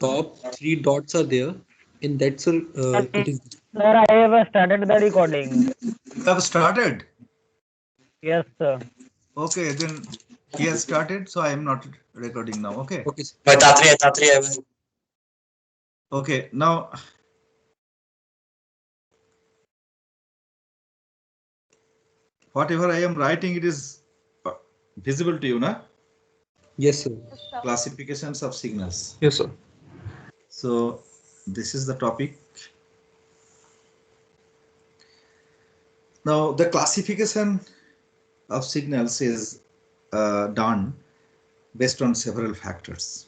top three dots are there. In that, sir, it is. Sir, I have started the recording. You have started? Yes, sir. Okay, then he has started, so I am not recording now. Okay. Okay, sir. Okay, now whatever I am writing, it is visible to you, na? Yes, sir. Classifications of signals. Yes, sir. So this is the topic. Now the classification of signals is done based on several factors.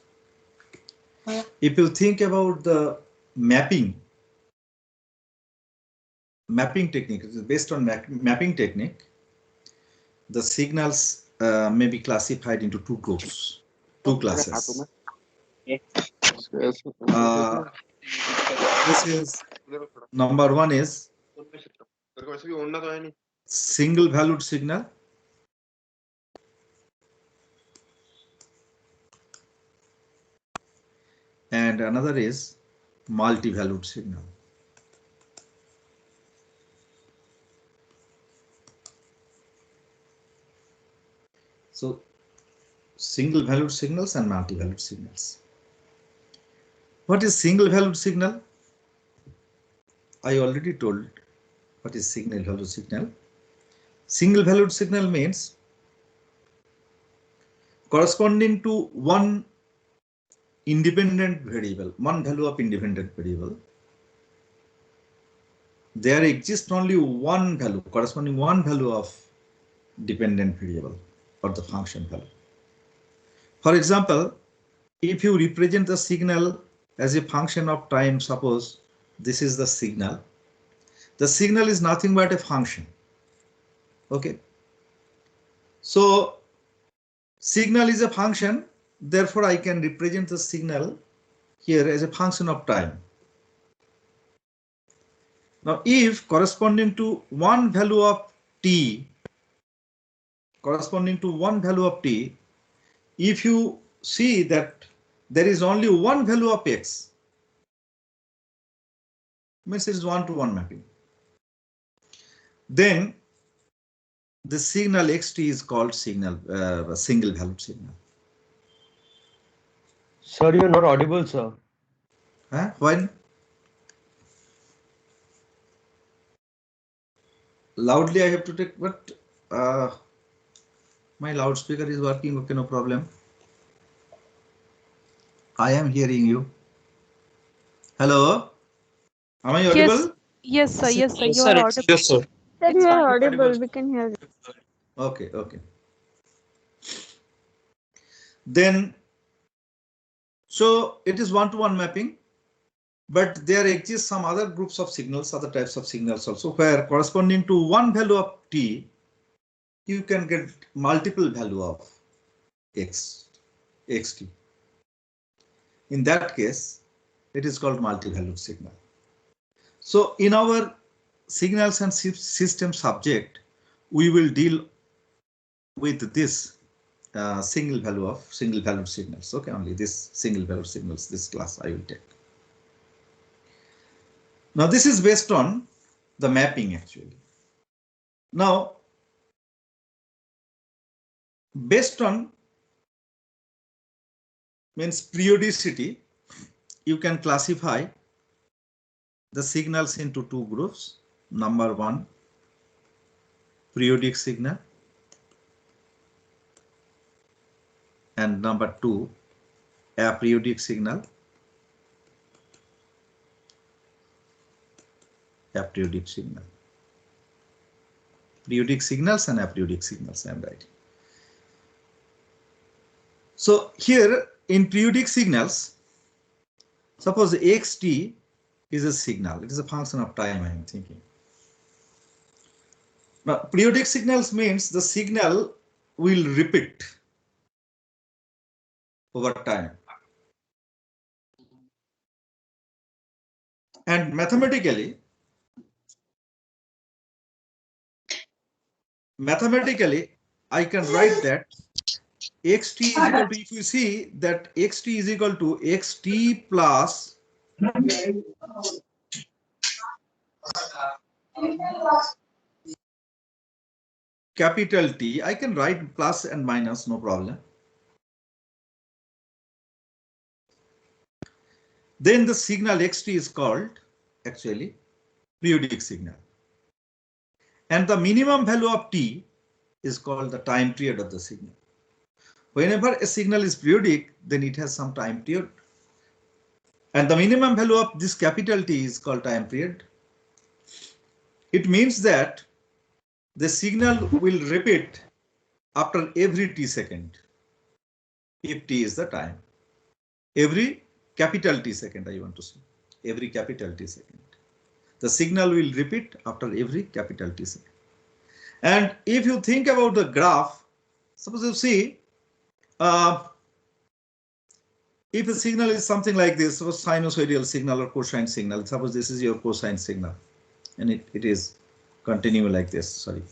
If you think about the mapping technique, it is based on mapping technique. The signals may be classified into two groups, two classes. This is number one is single valued signal. And another is multi-valued signal. So single valued signals and multi-valued signals. What is single valued signal? I already told what is single valued signal. Single valued signal means corresponding to one independent variable, one value of independent variable. There exists only one value, corresponding one value of dependent variable or the function value. For example, if you represent the signal as a function of time, suppose this is the signal. The signal is nothing but a function. Okay. So signal is a function, therefore I can represent the signal here as a function of time. Now if corresponding to one value of t, if you see that there is only one value of x, means it is one-to-one mapping, then the signal xt is called single valued signal. Sir, you are not audible, sir. Huh? When? Loudly I have to take, but my loudspeaker is working, okay, no problem. I am hearing you. Hello? Am I audible? Yes, sir. Yes, sir. You are audible. Yes, sir. Sir, you are audible. We can hear you. Okay, okay. Then, so it is one-to-one mapping, but there exists some other groups of signals, other types of signals also, where corresponding to one value of t, you can get multiple value of xt. In that case, it is called multi-valued signal. So in our signals and system subject, we will deal with this single valued signals. Okay, only this single valued signals, this class I will take. Now this is based on the mapping actually. Now, based on means periodicity, you can classify the signals into two groups. Number one, periodic signal, and number two, aperiodic signal. Periodic signals and aperiodic signals I am writing. So here in periodic signals, suppose xt is a signal, it is a function of time I am thinking. Now periodic signals means the signal will repeat over time. And mathematically, I can write that xt is equal to, if you see that xt is equal to xt plus capital T, I can write plus and minus, no problem. Then the signal xt is called actually periodic signal. And the minimum value of t is called the time period of the signal. Whenever a signal is periodic, then it has some time period. And the minimum value of this capital T is called time period. It means that the signal will repeat after every t second, if t is the time. Every capital T second, I want to say. Every capital T second. The signal will repeat after every capital T second. And if you think about the graph, suppose you see, if a signal is something like this, suppose sinusoidal signal or cosine signal, suppose this is your cosine signal, and it is continuing like this, sorry.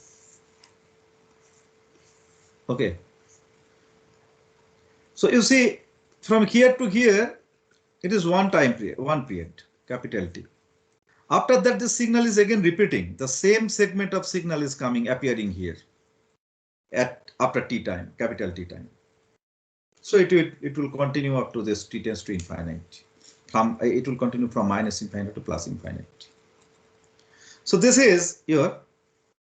Okay. So you see, from here to here, it is one time period, one period, capital T. After that, the signal is again repeating. The same segment of signal is coming, appearing here at after t time, capital T time. So it will continue up to this t tends to infinite. It will continue from minus infinite to plus infinite. So this is your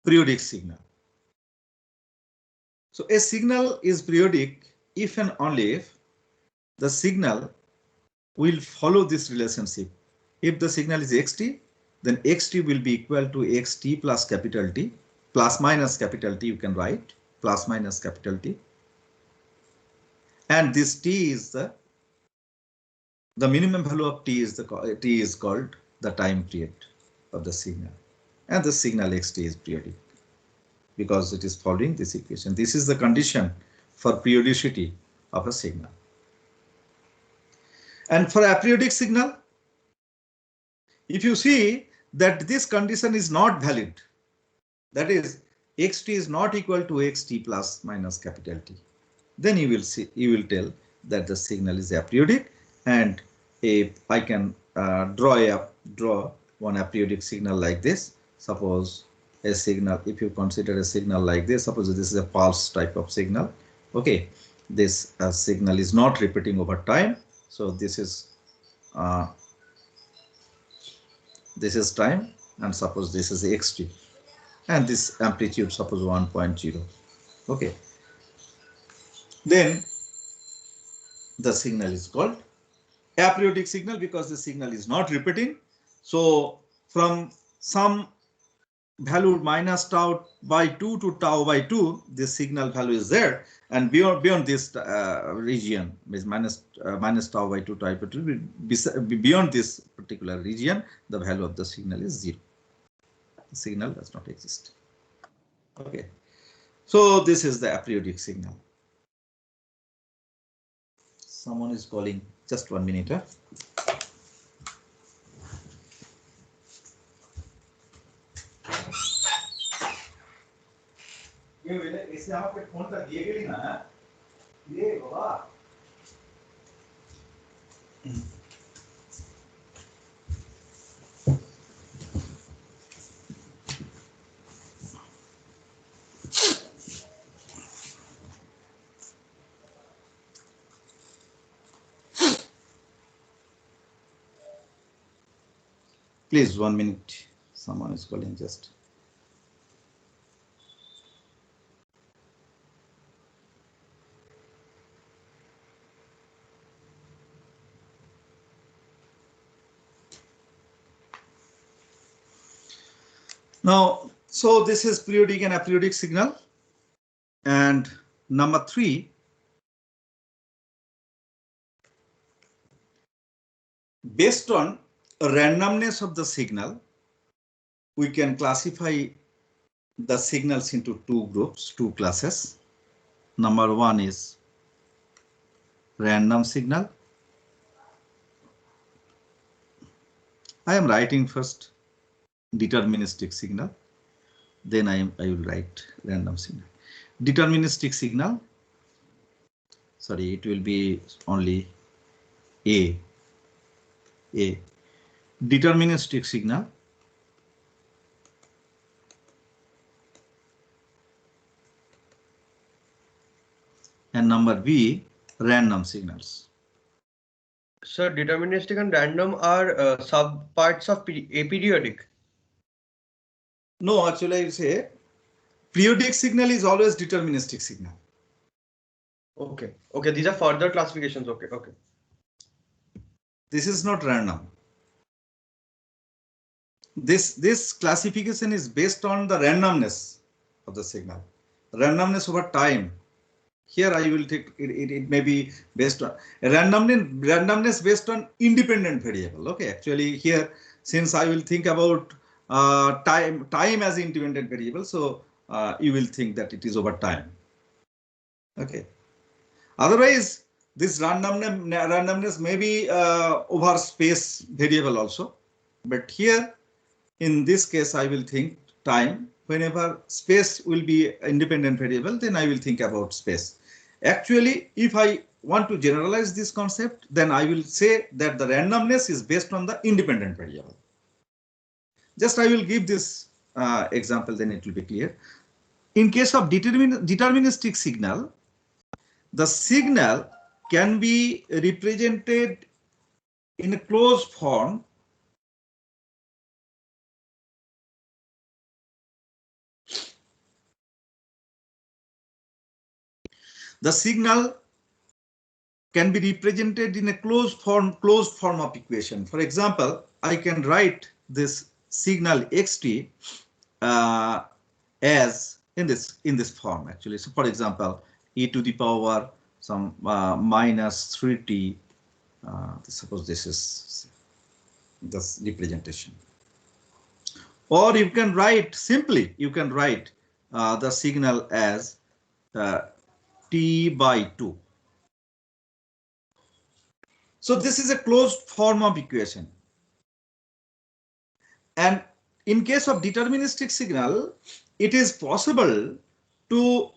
periodic signal. So a signal is periodic if and only if the signal will follow this relationship. If the signal is xt, then xt will be equal to xt plus capital T, plus minus capital T, you can write, plus minus capital T. And this t is the minimum value of t is called the time period of the signal. And the signal xt is periodic because it is following this equation. This is the condition for periodicity of a signal. And for aperiodic signal, if you see that this condition is not valid, that is xt is not equal to xt plus minus capital T, then you will tell that the signal is aperiodic. And if I can draw one aperiodic signal like this, suppose a signal, if you consider a signal like this, suppose this is a pulse type of signal. Okay, this signal is not repeating over time. So this is time, and suppose this is xt, and this amplitude suppose 1.0. Okay, then the signal is called aperiodic signal because the signal is not repeating. So from some value minus tau by 2 to tau by 2, this signal value is there, and beyond this region, means minus tau by 2 tau by 2, beyond this particular region, the value of the signal is 0. The signal does not exist. Okay, so this is the aperiodic signal. Someone is calling. Just 1 minute. Please, 1 minute. Someone is calling just. Now, so this is periodic and aperiodic signal. And number 3, based on randomness of the signal, we can classify the signals into 2 groups, 2 classes. Number 1 is random signal. I am writing first deterministic signal, then I will write random signal. Deterministic signal sorry, it will be only A deterministic signal, and number B random signals. Sir, deterministic and random are subparts of aperiodic. No, actually I say periodic signal is always deterministic signal. Okay. Okay. These are further classifications. Okay. Okay. This is not random. This classification is based on the randomness of the signal, randomness over time. Here I will take it may be based on randomness based on independent variable. Okay, actually here, since I will think about time as independent variable, so you will think that it is over time. Okay. Otherwise, this randomness may be over space variable also, but here in this case I will think time. Whenever space will be independent variable, then I will think about space. Actually, if I want to generalize this concept, then I will say that the randomness is based on the independent variable. Just I will give this example, then it will be clear. In case of deterministic signal, the signal can be represented in a closed form the signal can be represented in a closed form of equation. For example, I can write this signal xt as in this form actually. So for example, e to the power some minus 3t. Suppose this is this representation. Or you can write simply, you can write the signal as t by 2. So this is a closed form of equation. And in case of deterministic signal, it is possible to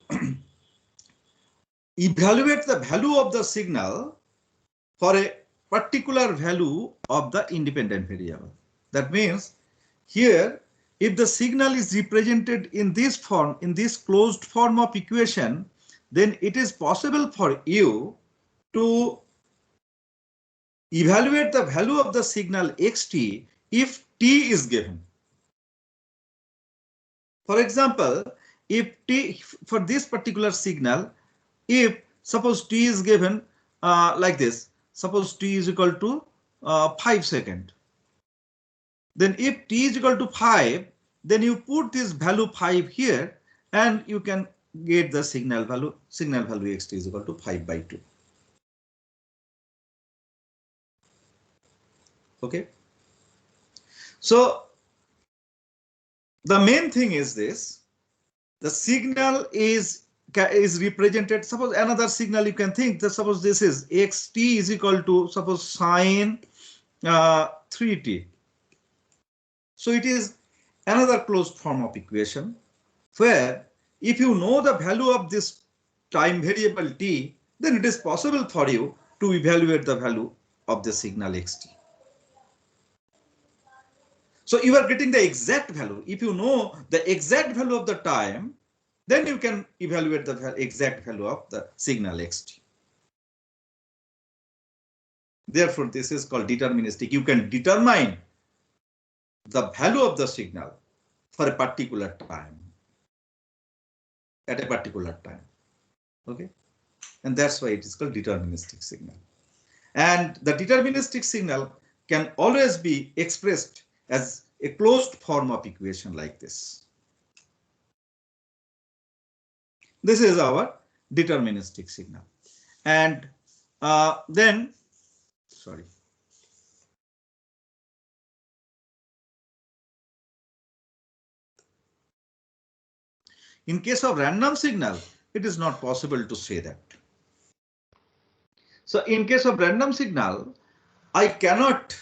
evaluate the value of the signal for a particular value of the independent variable. That means here, if the signal is represented in this form, in this closed form of equation, then it is possible for you to evaluate the value of the signal xt if t is given. For example, if t for this particular signal, if suppose t is given like this, suppose t is equal to 5 seconds. Then if t is equal to 5, then you put this value 5 here and you can get the signal value xt is equal to 5 by 2. Okay. So the main thing is this, the signal is represented, suppose another signal you can think that suppose this is xt is equal to suppose sine 3t. So it is another closed form of equation where if you know the value of this time variable t, then it is possible for you to evaluate the value of the signal xt. So you are getting the exact value. If you know the exact value of the time, then you can evaluate the exact value of the signal xt. Therefore, this is called deterministic. You can determine the value of the signal for a particular time, at a particular time. Okay, and that's why it is called deterministic signal. And the deterministic signal can always be expressed as a closed form of equation like this. This is our deterministic signal. And then, sorry. In case of random signal, it is not possible to say that. So in case of random signal, I cannot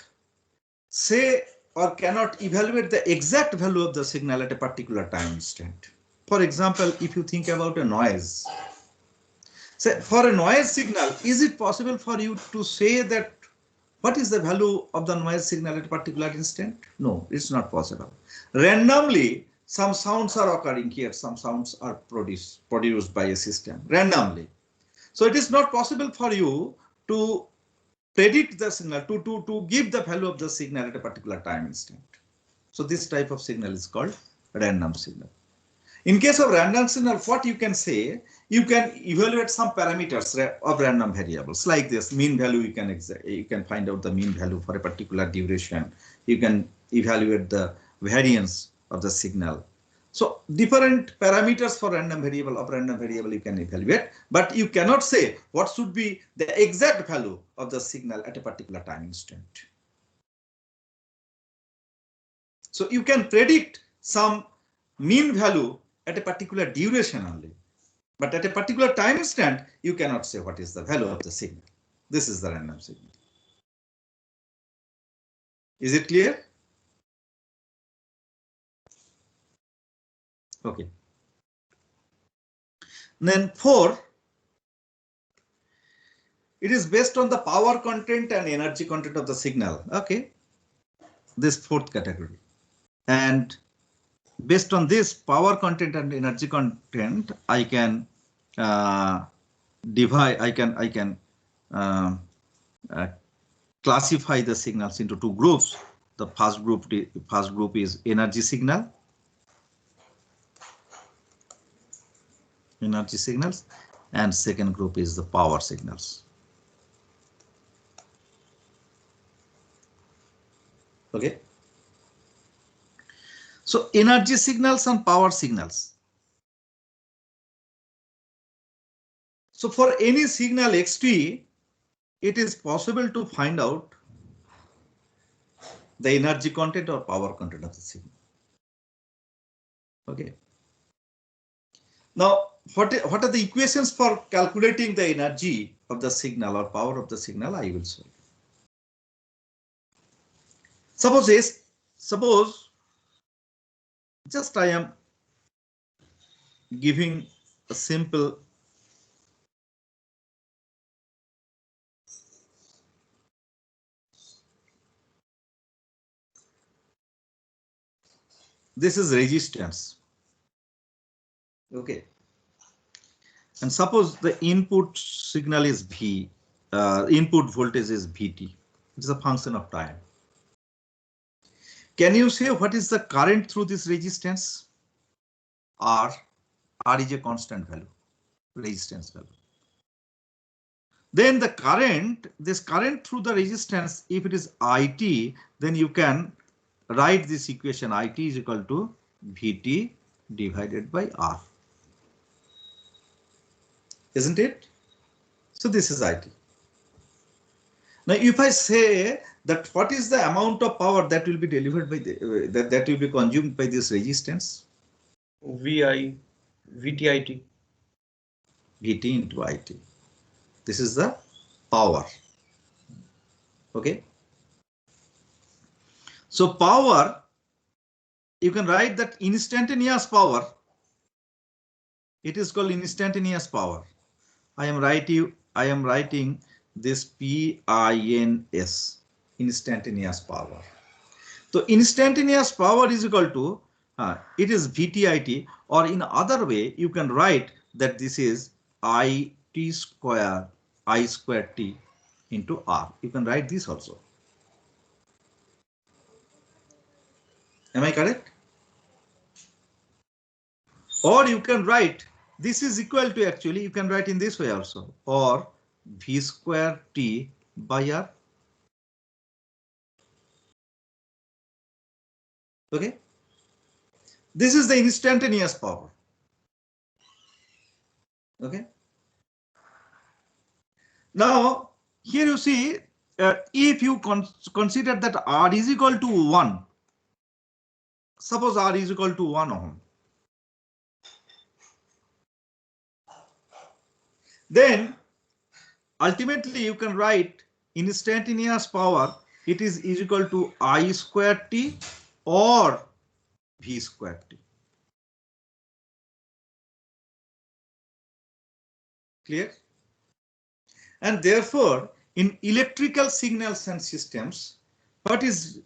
say or cannot evaluate the exact value of the signal at a particular time instant. For example, if you think about a noise, So for a noise signal, is it possible for you to say that what is the value of the noise signal at a particular instant? No, it's not possible. Randomly, some sounds are occurring here, some sounds are produced by a system randomly. So it is not possible for you to predict the signal, to give the value of the signal at a particular time instant. So this type of signal is called random signal. In case of random signal, what you can say, you can evaluate some parameters of random variables like this mean value. You can find out the mean value for a particular duration. You can evaluate the variance of the signal. So different parameters for random variable you can evaluate, but you cannot say what should be the exact value of the signal at a particular time instant. So you can predict some mean value at a particular duration only, but at a particular time instant, you cannot say what is the value of the signal. This is the random signal. Is it clear? Okay. Then 4, it is based on the power content and energy content of the signal. Okay. This 4th category. And based on this power content and energy content, I can divide, I can classify the signals into 2 groups. The first group is energy signals, and second group is the power signals. Okay. So energy signals and power signals. So for any signal xt, it is possible to find out the energy content or power content of the signal. Okay. Now, what are the equations for calculating the energy of the signal or power of the signal? I will show you. Suppose just I am giving a simple this is resistance. Okay. And suppose the input signal is V, input voltage is Vt. It is a function of time. Can you say what is the current through this resistance? R is a constant value, resistance value. Then the current, this current through the resistance, if it is IT, then you can write this equation IT is equal to Vt divided by R. Isn't it? So this is IT. Now, if I say that what is the amount of power that will be delivered by the, that will be consumed by this resistance? VTIT. Vt into IT. This is the power. Okay. So power, you can write that instantaneous power. It is called instantaneous power. I am writing this PINS, instantaneous power. So instantaneous power is equal to it is VTIT, or in other way you can write that this is I square T into R. You can write this also. Am I correct? Or you can write this is equal to, actually you can write in this way also, or V square T by R. Okay. This is the instantaneous power. Okay. Now here you see, if you consider that R is equal to 1, suppose R is equal to 1 ohm, then ultimately you can write instantaneous power, it is equal to I square T or V square T. Clear? And therefore, in electrical signals and systems, what is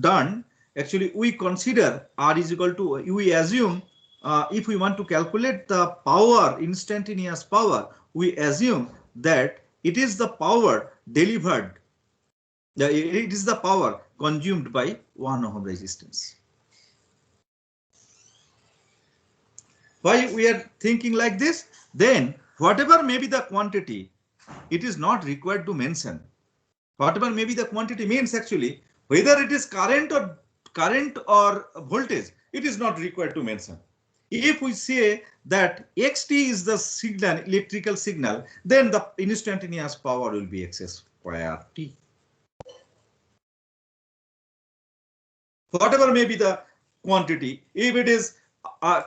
done? Actually, we consider R is equal to, we assume, if we want to calculate the power, instantaneous power, we assume that it is the power delivered, it is the power consumed by 1 ohm resistance. Why we are thinking like this? Then whatever may be the quantity, it is not required to mention. Whatever may be the quantity means actually whether it is current or voltage, it is not required to mention. If we say that xt is the signal, electrical signal, then the instantaneous power will be x square t. Whatever may be the quantity, if it is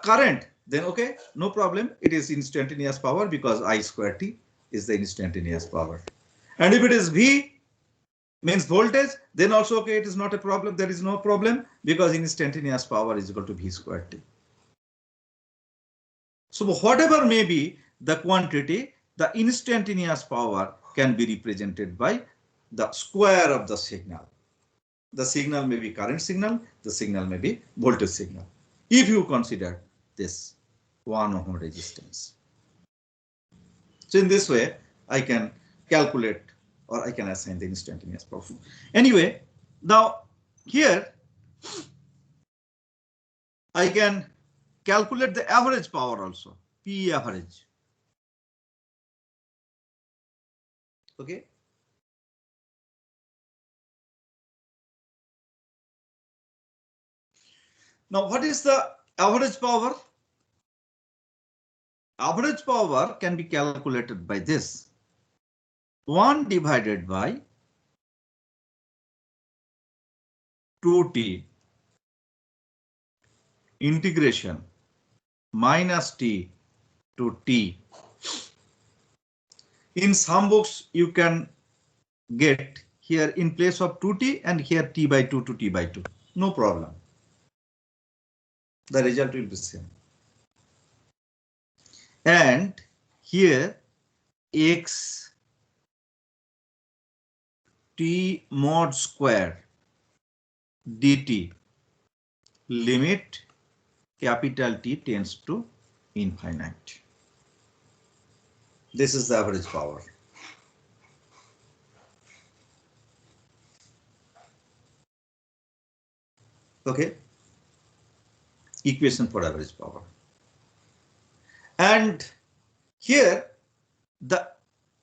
current, then okay, no problem. It is instantaneous power because I square t is the instantaneous power. And if it is V means voltage, then also okay, it is not a problem. There is no problem because instantaneous power is equal to V square t. So whatever may be the quantity, the instantaneous power can be represented by the square of the signal. The signal may be current signal, the signal may be voltage signal. If you consider this 1 ohm resistance. So in this way, I can calculate or I can assign the instantaneous power. Anyway, now here I can calculate the average power also, P average. Okay. Now, what is the average power? Average power can be calculated by this. 1 divided by 2t integration minus t to t. In some books, you can get here in place of 2t and here t by 2 to t by 2. No problem. The result will be same. And here x t mod square dt limit capital T tends to infinite. This is the average power. Okay. Equation for average power. And here the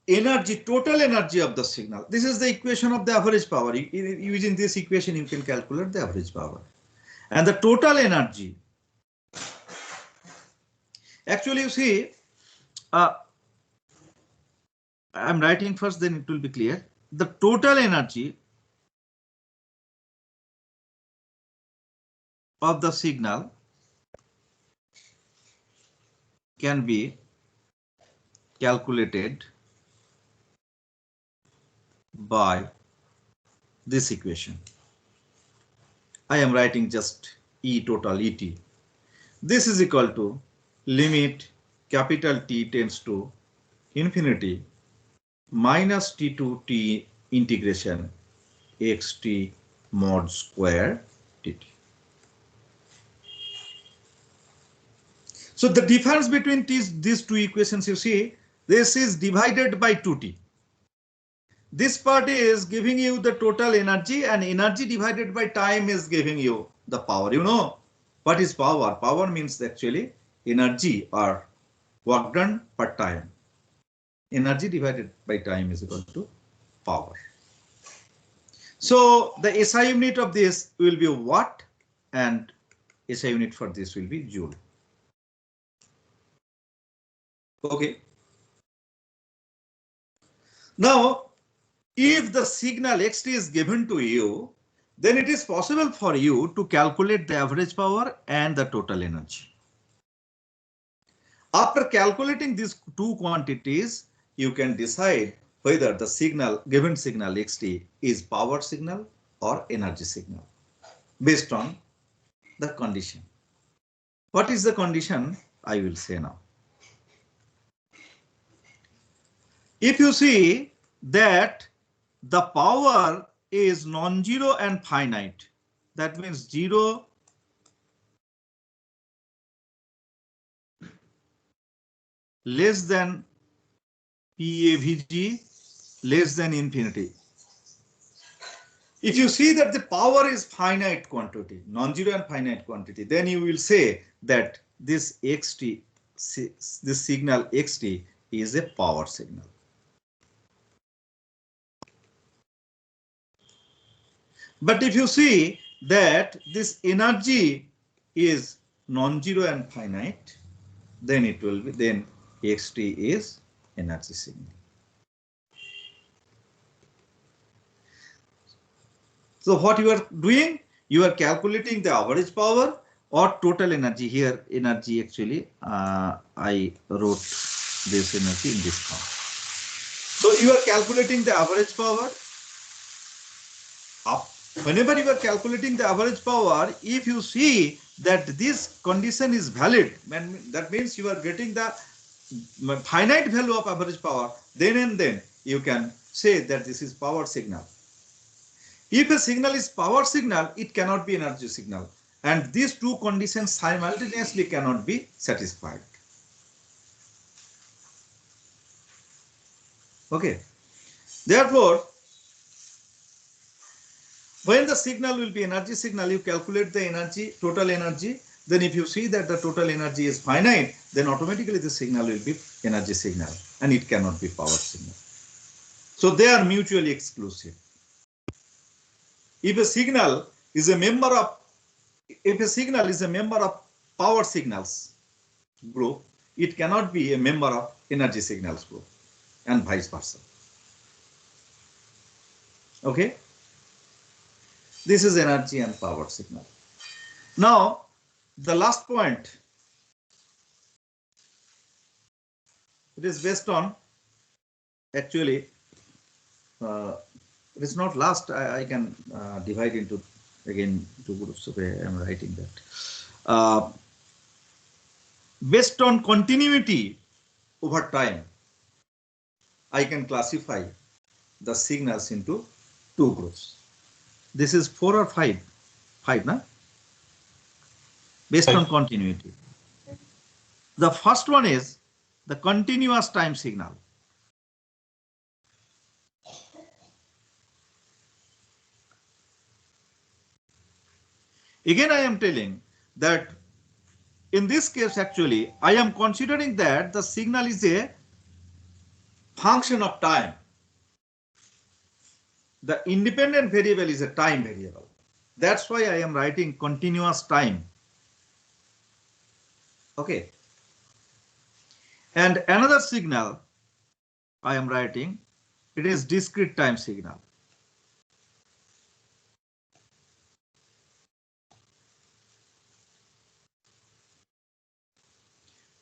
energy, total energy of the signal. This is the equation of the average power. Using this equation, you can calculate the average power. And the total energy. Actually, you see, I'm writing first, then it will be clear. The total energy of the signal can be calculated by this equation. I am writing just E total ET. This is equal to limit capital T tends to infinity minus T to T integration xt mod square dt. So the difference between these two equations, you see, this is divided by 2t. This part is giving you the total energy, and energy divided by time is giving you the power. You know what is power? Power means actually energy or work done per time. Energy divided by time is equal to power. So the SI unit of this will be watt and SI unit for this will be joule. Okay. Now, if the signal xt is given to you, then it is possible for you to calculate the average power and the total energy. After calculating these two quantities, you can decide whether the signal, given signal xt is power signal or energy signal based on the condition. What is the condition? I will say now. If you see that the power is non-zero and finite, that means 0 less than PAVG less than infinity. If you see that the power is finite quantity, non-zero and finite quantity, then you will say that this xt, this signal xt is a power signal. But if you see that this energy is non-zero and finite, then it will be, then xt is energy signal. So what you are doing, you are calculating the average power or total energy. Here energy actually I wrote this energy in this form. So you are calculating the average power. Whenever you are calculating the average power, if you see that this condition is valid, that means you are getting the finite value of average power, then and then you can say that this is power signal. If a signal is power signal, it cannot be energy signal, and these two conditions simultaneously cannot be satisfied. Okay. Therefore, when the signal will be energy signal, you calculate the energy, total energy. Then if you see that the total energy is finite, then automatically the signal will be energy signal and it cannot be power signal. So they are mutually exclusive. If a signal is a member of power signals group, it cannot be a member of energy signals group and vice versa. Okay. This is energy and power signal. Now, the last point, it is based on, actually, it is not last, I can divide into, again, two groups, okay, I am writing that. Based on continuity over time, I can classify the signals into two groups. This is 4 or 5? 5, na? Based on continuity. The first one is the continuous time signal. Again, I am telling that in this case, actually, I am considering that the signal is a function of time. The independent variable is a time variable. That's why I am writing continuous time. Okay. And another signal I am writing, it is discrete time signal.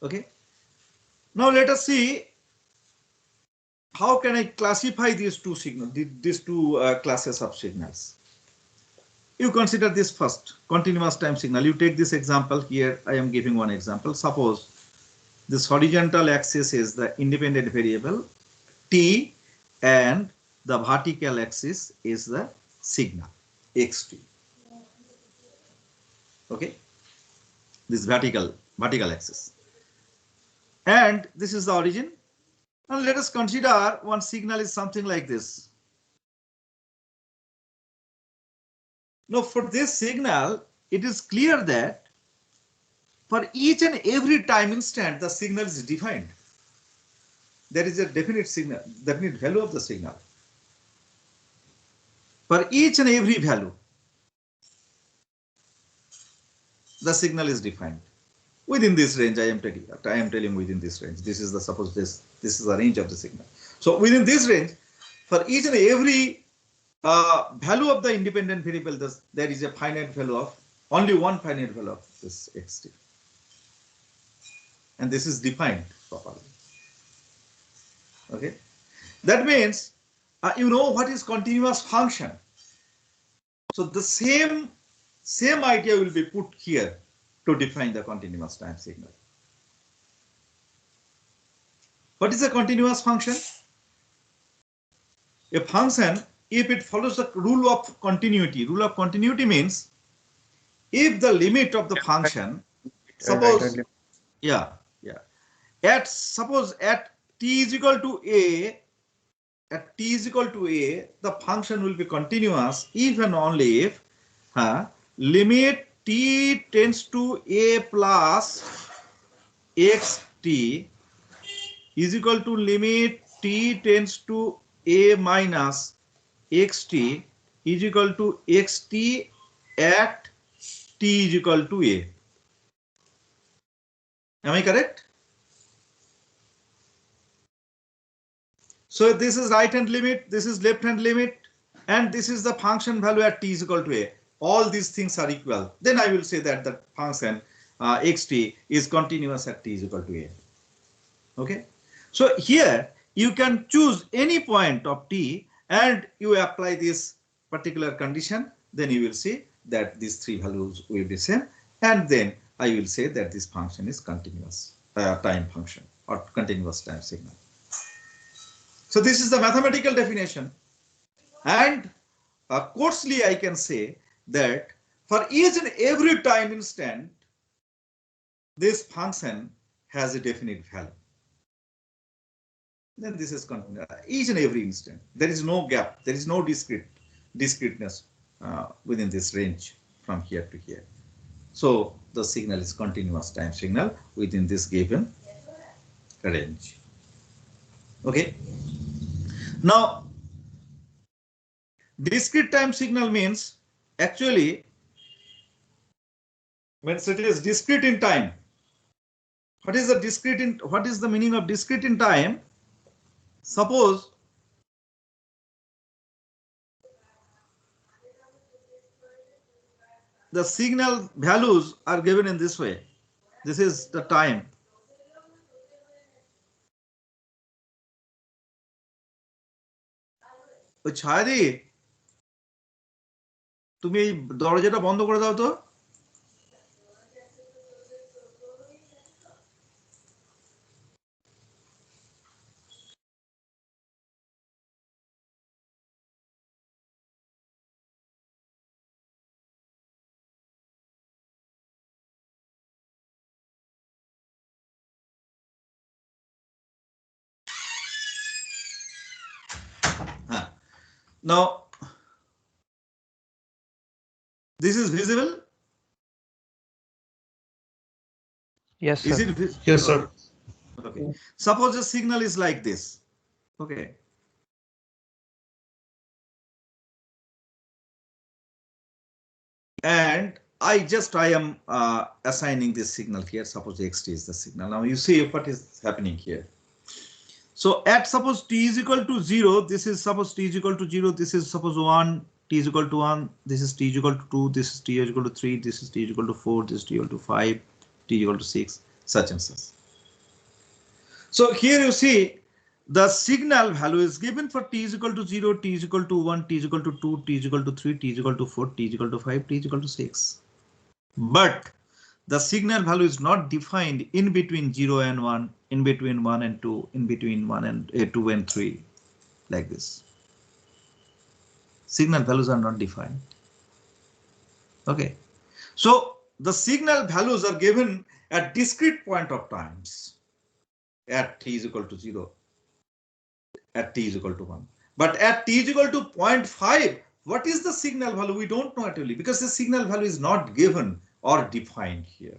Okay. Now let us see how can I classify these two signals, these two classes of signals. You consider this first, continuous time signal. You take this example here. I am giving one example. Suppose this horizontal axis is the independent variable t and the vertical axis is the signal xt. Okay, this vertical axis, and this is the origin. Now let us consider one signal is something like this. Now for this signal, it is clear that for each and every time instant, the signal is defined. There is a definite signal, definite value of the signal. For each and every value, the signal is defined. Within this range, I am telling within this range. This is the, suppose this is the range of the signal. So within this range, for each and every value of the independent variable, there is a finite value of, only one finite value of this xt. And this is defined properly. Okay. That means, you know what is continuous function. So the same idea will be put here to define the continuous time signal. What is a continuous function? A function, if it follows the rule of continuity means if the limit of the function, suppose, yeah, suppose at t is equal to a, the function will be continuous if and only if limit t tends to a plus xt is equal to limit t tends to a minus xt is equal to xt at t is equal to a. Am I correct? So this is right hand limit, this is left hand limit, and this is the function value at t is equal to a. All these things are equal. Then I will say that the function xt is continuous at t is equal to a. Okay. So here you can choose any point of t and you apply this particular condition. Then you will see that these three values will be same. And then I will say that this function is continuous time function or continuous time signal. So this is the mathematical definition. And coarsely I can say that for each and every time instant, this function has a definite value. Then this is continuous each and every instant. There is no gap. There is no discreteness within this range from here to here. So the signal is continuous time signal within this given range. Okay. Now, discrete time signal means actually means it is discrete in time. What is the meaning of discrete in time? Suppose the signal values are given in this way. This is the time. ছায়াদি তুমি এই দরজাটা বন্ধ করে দাও তো। Now this is visible. Yes, sir. Is it visible? Yes, sir. Okay. Suppose the signal is like this. Okay. And I am assigning this signal here. Suppose xt is the signal. Now you see what is happening here. So at suppose t is equal to 0, this is suppose t is equal to 0, this is suppose 1, t is equal to 1, this is t is equal to 2, this is t is equal to 3, this is t is equal to 4, this is t is equal to 5, t is equal to 6, such and such. So here you see the signal value is given for t is equal to 0, t is equal to 1, t is equal to 2, t is equal to 3, t is equal to 4, t is equal to 5, t is equal to 6. But the signal value is not defined in between 0 and 1, in between 1 and 2, in between 1 and 2 and 3, like this. Signal values are not defined. Okay. So the signal values are given at discrete point of times at t is equal to 0, at t is equal to 1. But at t is equal to 0.5, what is the signal value? We don't know actually because the signal value is not given or defined here.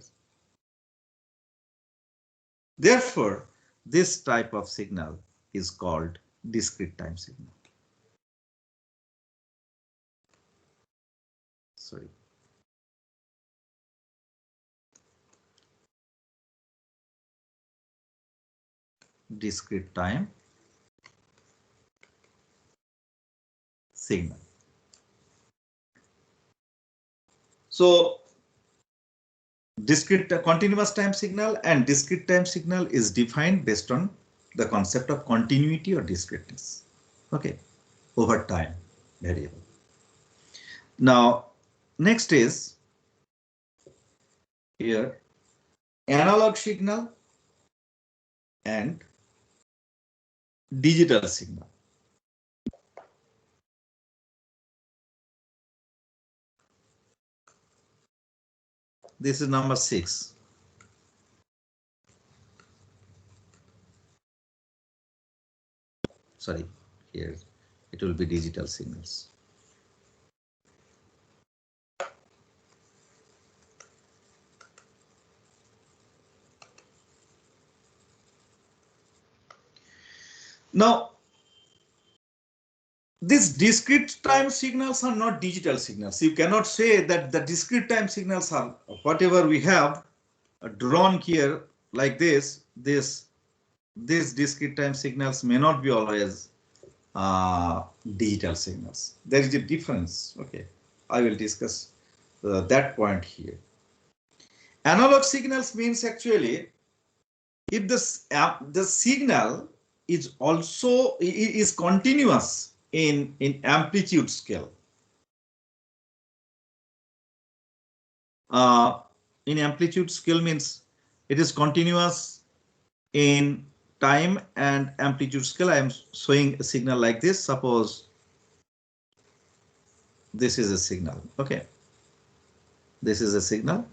Therefore, this type of signal is called discrete time signal. Sorry. Discrete time signal. So discrete continuous time signal and discrete time signal is defined based on the concept of continuity or discreteness. Okay, over time variable. Now, next is here analog signal and digital signal. This is number 6. Sorry, here it will be digital signals. Now, these discrete time signals are not digital signals. You cannot say that the discrete time signals are whatever we have drawn here like this. These discrete time signals may not be always digital signals. There is a difference. Okay, I will discuss that point here. Analog signals means actually if the signal is also is continuous in amplitude scale. In amplitude scale means it is continuous in time and amplitude scale. I am showing a signal like this. Suppose this is a signal. Okay, this is a signal.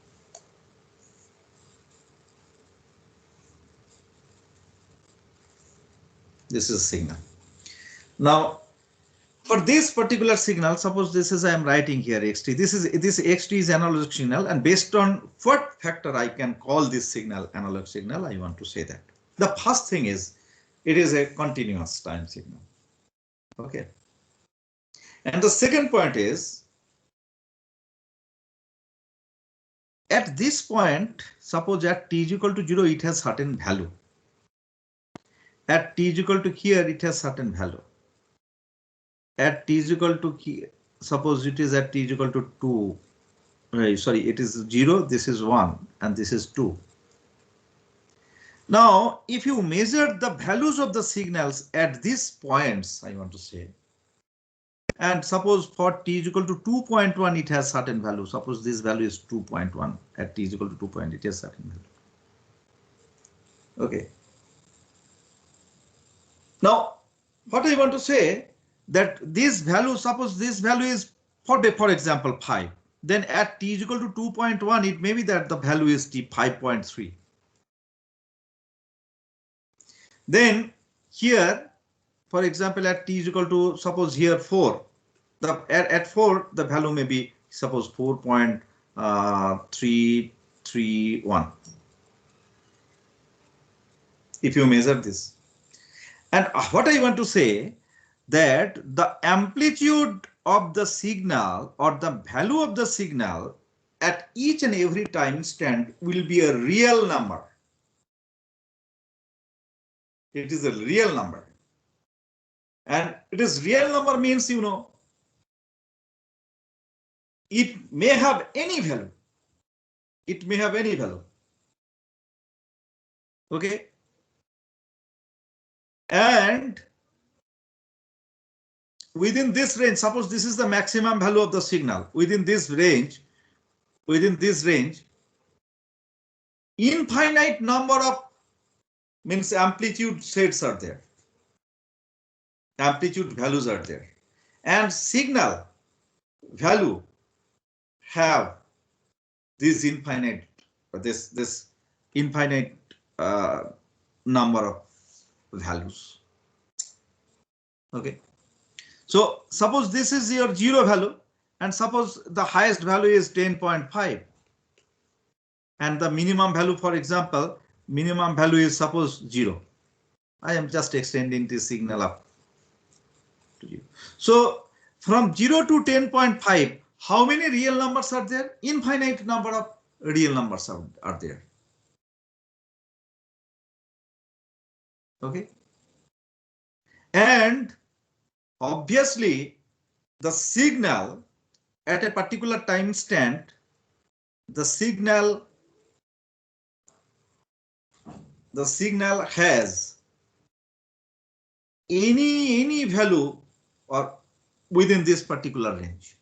This is a signal. Now, for this particular signal, suppose this is I am writing here xt. This xt is analog signal, and based on what factor I can call this signal analog signal, I want to say that. The first thing is it is a continuous time signal. Okay. And the second point is at this point, suppose at t is equal to 0, it has certain value. At t is equal to here, it has certain value. At t is equal to here, suppose it is at t is equal to 2. Sorry, it is 0, this is 1, and this is 2. Now, if you measure the values of the signals at these points, I want to say, and suppose for t is equal to 2.1, it has certain value. Suppose this value is 2.1. At t is equal to 2. It has certain value. Okay. Now, what I want to say that this value, suppose this value is for example 5. Then at t is equal to 2.1, it may be that the value is t 5.3. Then here, for example, at t is equal to suppose here 4. At 4 the value may be suppose 4.331. If you measure this. And what I want to say that the amplitude of the signal or the value of the signal at each and every time instant will be a real number. It is a real number. And it is real number means, you know, it may have any value. It may have any value. Okay. And within this range, suppose this is the maximum value of the signal. Within this range, infinite number of means amplitude sets are there. Amplitude values are there. And signal value have this infinite number of values. Okay. So suppose this is your 0 value and suppose the highest value is 10.5 and the minimum value, for example, minimum value is suppose 0. I am just extending this signal up to you. So from 0 to 10.5, how many real numbers are there? Infinite number of real numbers are there. Okay. And obviously the signal at a particular time instant, the signal has any value or within this particular range.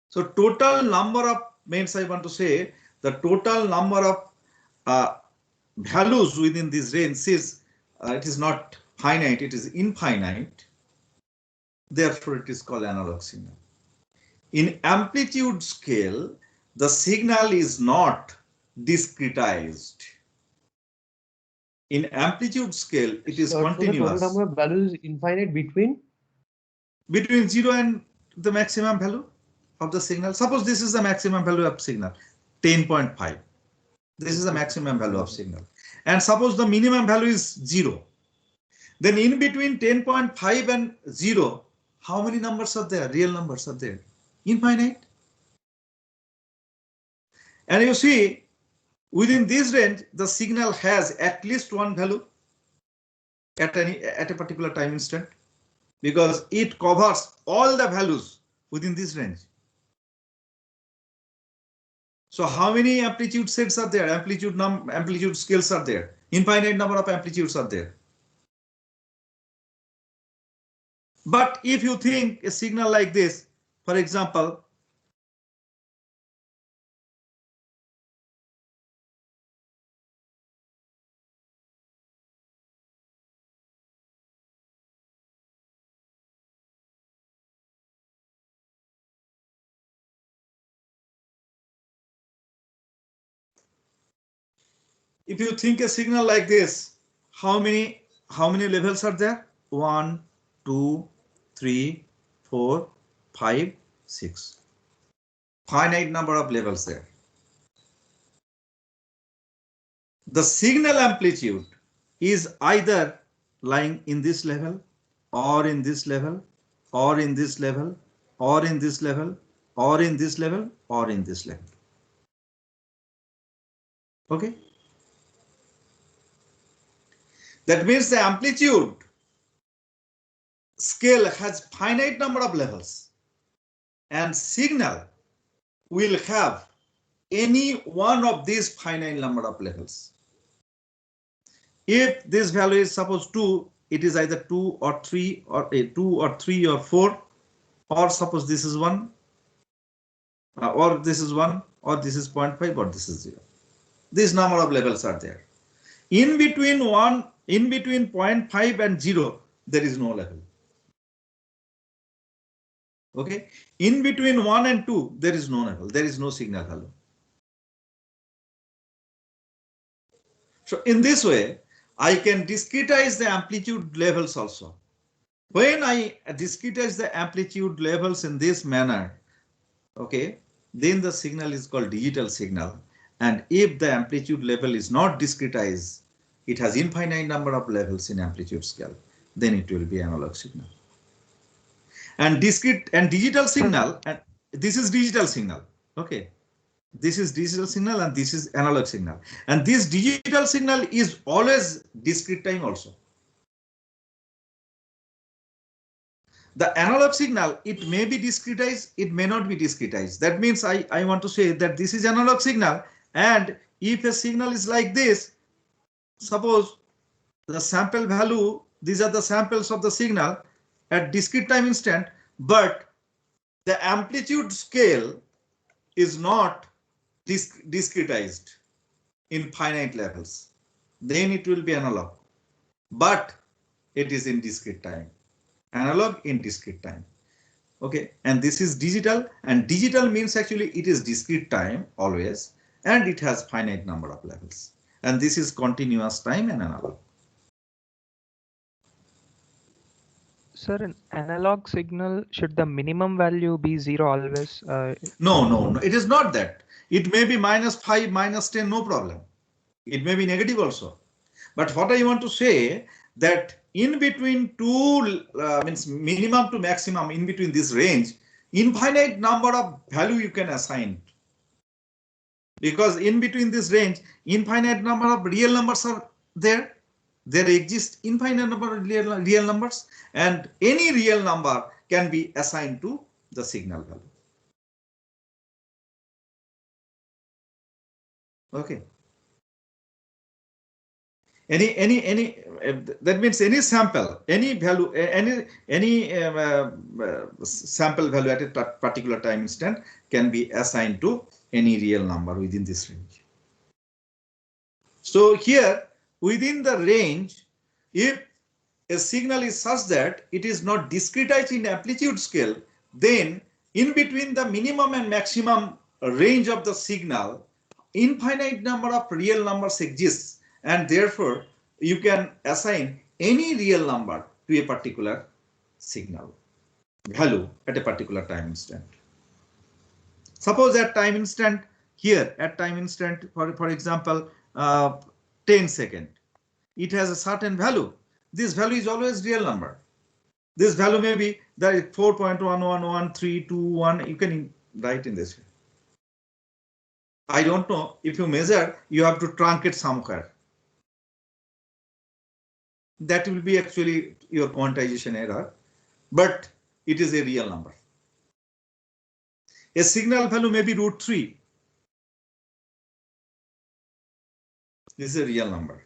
So total number of means I want to say the total number of values within this range is it is not finite, it is infinite. Therefore, it is called analog signal. In amplitude scale, the signal is not discretized. In amplitude scale, it is continuous. So the total number of values is infinite between 0 and the maximum value of the signal. Suppose this is the maximum value of signal, 10.5. This is the maximum value of signal. And suppose the minimum value is 0. Then in between 10.5 and 0, how many numbers are there? Real numbers are there. Infinite. And you see, within this range, the signal has at least one value at a particular time instant, because it covers all the values within this range. So how many amplitude sets are there? Amplitude scales are there. Infinite number of amplitudes are there. But if you think a signal like this, for example, if you think a signal like this, how many levels are there? 1, 2, 3, 4, 5, 6. Finite number of levels there. The signal amplitude is either lying in this level, or in this level, or in this level, or in this level, or in this level, or in this level. Okay. That means the amplitude scale has finite number of levels, and signal will have any one of these finite number of levels. If this value is suppose 2, it is either 2 or 3 or 2 or 3 or 4, or suppose this is 1, or this is 1, or this is 0.5, or this is 0. This number of levels are there. In between 0.5 and 0, there is no level. Okay. In between 1 and 2, there is no level. There is no signal value. So in this way, I can discretize the amplitude levels also. When I discretize the amplitude levels in this manner, okay, then the signal is called digital signal. And if the amplitude level is not discretized, it has infinite number of levels in amplitude scale, then it will be analog signal. And discrete and digital signal, and this is digital signal. Okay. This is digital signal and this is analog signal. And this digital signal is always discrete time also. The analog signal, it may be discretized, it may not be discretized. That means I want to say that this is analog signal, and if a signal is like this, suppose the sample value, these are the samples of the signal at discrete time instant, but the amplitude scale is not discretized in finite levels, then it will be analog, but it is in discrete time. Analog in discrete time. Okay, and this is digital, and digital means actually it is discrete time always, and it has finite number of levels, and this is continuous time and analog. Sir, in analog signal, should the minimum value be 0 always? No, it is not that. It may be -5, -10, no problem. It may be negative also. But what I want to say that in between two means minimum to maximum, in between this range, infinite number of value you can assign. Because in between this range, infinite number of real numbers are there. There exist infinite number of real numbers, and any real number can be assigned to the signal value. Okay. That means any sample, any value, any sample value at a particular time instant can be assigned to any real number within this range. So here within the range, if a signal is such that it is not discretized in amplitude scale, then in between the minimum and maximum range of the signal, infinite number of real numbers exists, and therefore you can assign any real number to a particular signal value at a particular time instant. Suppose at time instant here, at time instant, for example, 10 second, it has a certain value. This value is always real number. This value may be that is 4.1111321. You can write in this way. I don't know, if you measure, you have to truncate somewhere. That will be actually your quantization error, but it is a real number. A signal value may be √3. This is a real number.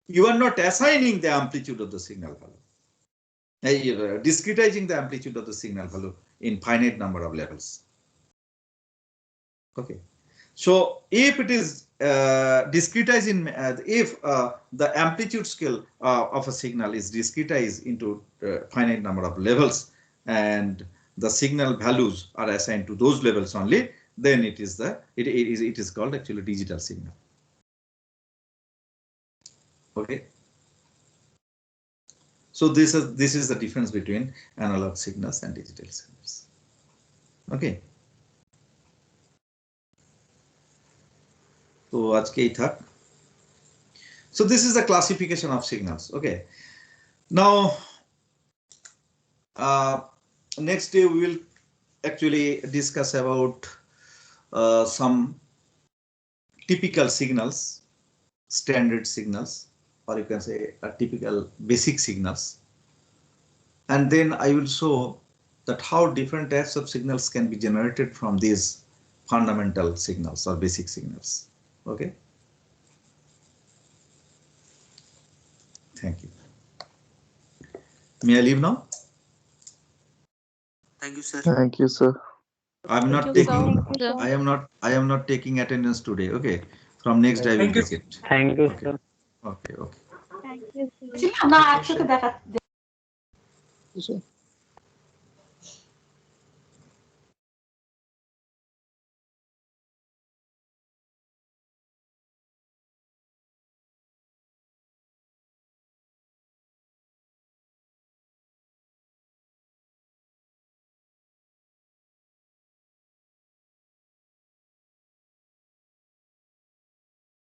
You are not assigning the amplitude of the signal value. You are discretizing the amplitude of the signal value in finite number of levels. Okay. So if it is discretized in, if the amplitude scale of a signal is discretized into finite number of levels, and the signal values are assigned to those levels only, then it is called actually digital signal. Okay. So this is the difference between analog signals and digital signals. Okay. So आज के ही था. So this is the classification of signals. Okay. Now, next day we will actually discuss about some typical signals, standard signals, or you can say a typical basic signals. And then I will show that how different types of signals can be generated from these fundamental signals or basic signals. Okay. Thank you. May I leave now? Thank you, sir. Thank you, sir. I'm not Thank you, taking. sir. I am not taking attendance today. Okay. From next day I will take it. Thank you, Okay. sir. Okay. Okay. Thank you, sir. Yes, sir.